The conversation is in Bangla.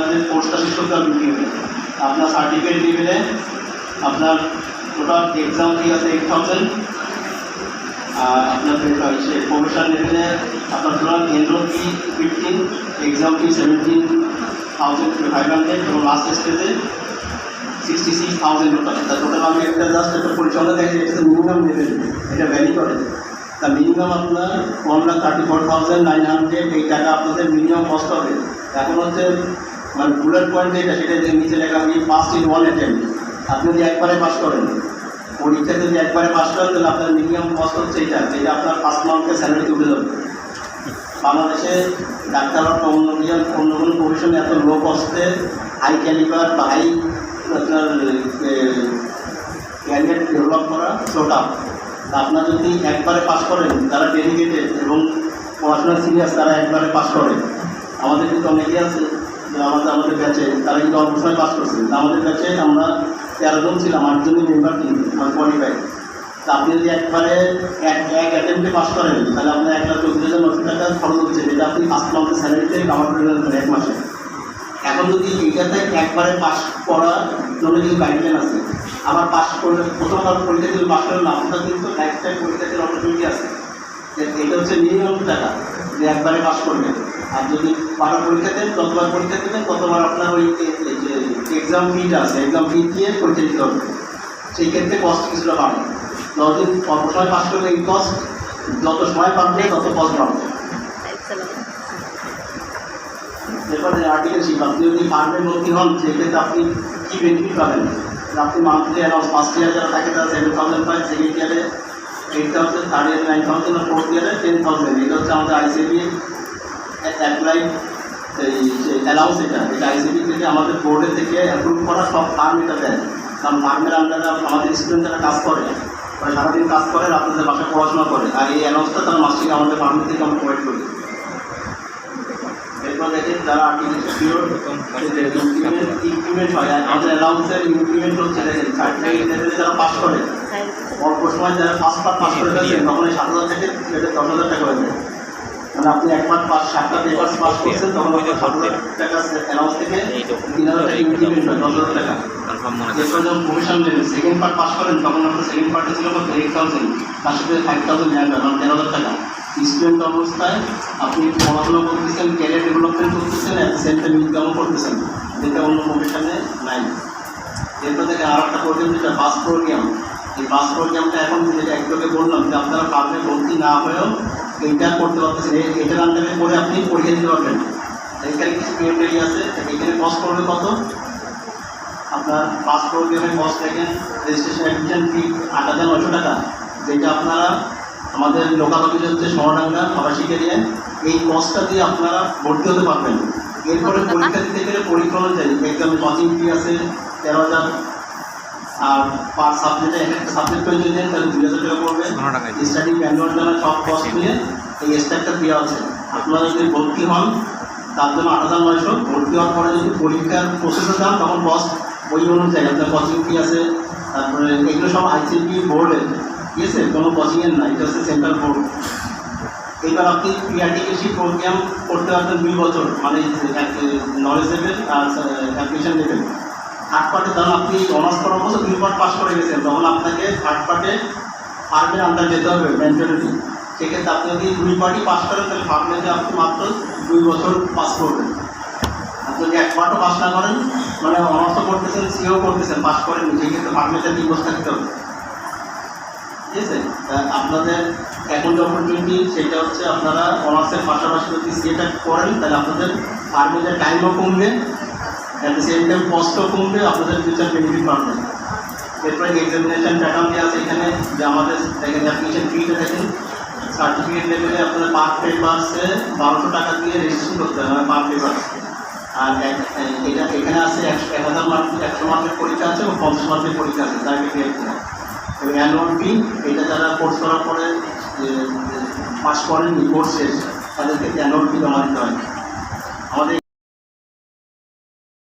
আপনাদের কোর্সটা শেষ করতে হবে বিকেলে। আপনার সার্টিফিকেট লেভেলে আপনার টোটাল এক্সাম ফি আছে 8,000, আর আপনার প্রফেশনাল লেভেলে আপনার টোটাল এনরোল ফি 15, এক্সাম ফি 17,500 এবং লাস্ট স্টেজে 66,000 টোটাল। টোটাল আমি একটা জাস্ট একটা পরিচালনা দেখি, এটা মিনিমাম লেভেল, এটা ভ্যারি করে। তা মিনিমাম আপনার 1,34,900 এই টাকা আপনাদের মিনিমাম কস্ট হবে। এখন হচ্ছে মানে বুলেট পয়েন্ট যেটা, সেটা নিচে লেখা আমি পাস ইন 1 অ্যাটেম্প। আপনি যদি একবারে পাস করেন, পরীক্ষাতে যদি একবারে পাস করেন, তাহলে আপনার মিনিমাম কস্ট হচ্ছে এটা, যেটা আপনার ফার্স্ট মান্থের স্যালারি উঠে যাবে। বাংলাদেশে ডাক্তার বা অন্য কোনো প্রফেশনে এত লো কস্টে হাই ক্যালিবার বা হাই আপনার ক্যান্ডিডেট ডেভেলপ করা টোটাল। আপনার যদি একবারে পাস করেন, যারা ডেডিকেটেড এবং পড়াশোনা সিরিয়াস, তারা একবারে পাস করে। আমাদের কিন্তু অনেকে আছে যে আমাদের ব্যাচে তারা কিন্তু অল্প সময় পাস করছে। আমাদের ব্যাচে আমরা 13 জন ছিলাম, 8 জনই মেম্বার কিন্তু মানে কোয়ালিফাইড। তা আপনি যদি একবারে এক অ্যাটেম্পটে পাস করেন, তাহলে আপনার 1,34,900 টাকা খরচ হচ্ছে, যেটা আপনি ফার্স্ট মান্থের স্যালারিতে কামার করে দেবেন 1 মাসে। এখন যদি এইটাতে একবারে পাস করার জন্য যদি গাইডলাইন আছে, আবার পাস করলে প্রথমবার পরীক্ষা যদি পাস করেন, আপনার কিন্তু লাইফ টাইম পরীক্ষা দেওয়ার অপরচুনিটি আছে। এটা হচ্ছে মিনিমাম টাকা যে একবারে পাস করবেন। আর যদি 12 পরীক্ষা দেন, যতবার পরীক্ষা দেবেন ততবার আপনার ওই যে এক্সাম ফিটা আছে, এক্সাম ফি দিয়ে পরীক্ষা দিতে হবে। সেই ক্ষেত্রে কস্ট কিছুটা বাড়ে। যতদিন অল্প সময় পাস করলে এই কস্ট, যত সময় পাবে তত কস্ট বাড়বে। এরপরে আর্টিকেলশিপ, আপনি যদি ফার্মে ভর্তি হন, সেক্ষেত্রে আপনি কী বেনিফিট পাবেন? আপনি মান্থলি অ্যালাউন্স, ফার্স্ট ইয়ার যারা থাকে তারা 7,000 পায়, সেকেন্ড ইয়ারে 8,000, থার্ড ইয়ারে 9,000, আর ফোর্থ ইয়ারে 10,000। এটা হচ্ছে আমাদের আইসিবি অ্যাপ্লাই অ্যালাউন্স। এটা আইসিবি থেকে আমাদের বোর্ডের থেকে অ্যাপ্রুভ করা সব ফার্ম এটা দেয়। কারণ ফার্মের আন্ডারে আমাদের স্টুডেন্ট যারা কাজ করে, মানে সারাদিন কাজ করে, আপনাদের বাসায় পড়াশোনা করে, আর এই অ্যালাউন্সটা তারা মাসিক আমাদের ফার্মের থেকে আমরা প্রোভাইড করি। এরপর দেখেন যারা আর্টিফিশিয়াল ইনক্রিমেন্ট হয়, আমাদের অ্যালাউন্সের ইনক্রিমেন্ট হচ্ছে দেখেন সার্টিফিকেট লেভেলে যারা পাস করে, অল্প সময় যারা ফার্স্ট পার্ট পাস করে ফেলছেন, তখন এই 7,000 থেকে 10,000 টাকা হয়ে যায়। মানে আপনি একবার 7টা পেপার পাস করছেন, তখন আপনার 7,000 টাকা অ্যালাউন্স থেকে 3,000 টাকা ইনক্রিমেন্ট হয়, 10,000 টাকা। এরপর যখন professional level second part pass করেন, তখন আপনার সেকেন্ড পার্টে ছিল 8,000, তার সাথে 5,000 নেওয়া হয়, মানে 13,000 টাকা। স্টুডেন্ট অবস্থায় আপনি পড়াশোনা করতেছেন, ক্যারিয়ার ডেভেলপমেন্ট করতেছেন, অ্যাট দ্য সেম টাইম ইনকামও করতেছেন, যেটা অন্য প্রফেশনে নাই। এরপর থেকে আর একটা প্রোগ্রাম, যেটা বাস প্রোগ্রাম। এই বাস প্রোগ্রামটা এখন যেটা একটুকে বললাম, যে আপনারা ফার্মে ভর্তি না হয়েও এইটা করতে পারতেছেন। এটার আন্ডারে করে আপনি পরীক্ষা দিতে পারবেন। এখানে কিছু ক্রাইটেরিয়া আছে। এখানে কস্ট করবে কত? আপনার বাস প্রোগ্রামের কস্ট দেখেন, রেজিস্ট্রেশন অ্যাডমিশন ফি 8,900 টাকা, যেটা আপনারা আমাদের লোকাল অফিস হচ্ছে সোনাডাঙ্গা আবাসিক এরিয়ায়। এই কস্টটা দিয়ে আপনারা ভর্তি হতে পারবেন। এরপরে পরীক্ষা দিতে গেলে পরীক্ষা অনুযায়ী এক্সাম কোচিং ফি আছে 13,000, আর পার সাবজেক্টে এক একটা সাবজেক্ট করে যদি দেন তাহলে 2,000 টাকা পড়বে। স্টাডি ম্যানুয়াল জন্য সব কস্ট নিয়ে এই স্ট্রাকচার দেওয়া আছে। আপনারা যদি ভর্তি হন তার জন্য 8,900, ভর্তি হওয়ার পরে যদি পরীক্ষার প্রসেসে যান তখন কস্ট ওই অনুযায়ী আপনার কোচিং ফি আছে। তারপরে এগুলো সব আইসিপি বোর্ডের, ঠিক আছে, কোনো কোচিংয়ের না, এটা হচ্ছে সেন্ট্রাল বোর্ড। এবার আপনি প্রিআর্টিকেশিপ প্রোগ্রাম করতে পারবেন 2 বছর, মানে নলেজ লেভেল আর অ্যাপ্লিকেশন লেভেল। থার্ড পার্টে ধরুন আপনি অনার্স করার বছর 2 পার্ট পাস করে গেছেন, তখন আপনাকে থার্ড পার্টে ফার্মের আন্ডার যেতে হবে ম্যান্ডেটরি। সেক্ষেত্রে আপনি যদি 2 পার্টই পাস করেন, তাহলে ফার্মেতে আপনি মাত্র 2 বছর পাস করবেন। আপনি যদি 1 পার্টও পাস না করেন, মানে অনার্সও করতেছেন, সিও করতেছেন, পাস করেন, সেক্ষেত্রে ফার্মেতে 3 বছর থাকতে হবে, ঠিক আছে। আপনাদের এখন যে অপরচুনিটি, সেটা হচ্ছে আপনারা অনার্সের পাশাপাশি যদি সিএটা করেন, তাহলে আপনাদের ফার্মের টাইমও কমবে, অ্যাট দ্য সেম টাইম কস্টও কমবে, আপনাদের ফিউচার বেনিফিট পাবেন। এরপরে এক্সামিনেশন প্যাটার্ন দেওয়া আছে এখানে, যে আমাদের দেখেন অ্যাপ্লিকেশন ফিটা দেখেন, সার্টিফিকেট লেভেলে আপনাদের পার পেপারসে 1,200 টাকা দিয়ে রেজিস্ট্রেশন করতে হবে, মানে পার পেপার। আর এটা এখানে আছে 1,000 মার্ক, 100 মার্কের পরীক্ষা আছে এবং 50 মার্কের পরীক্ষা আছে, তার এবং অ্যানুয়াল ফি, এটা যারা কোর্স করার পরে পাস করেননি, কোর্স শেষ, তাদেরকে অ্যানুয়াল ফি জমা দিতে হয়।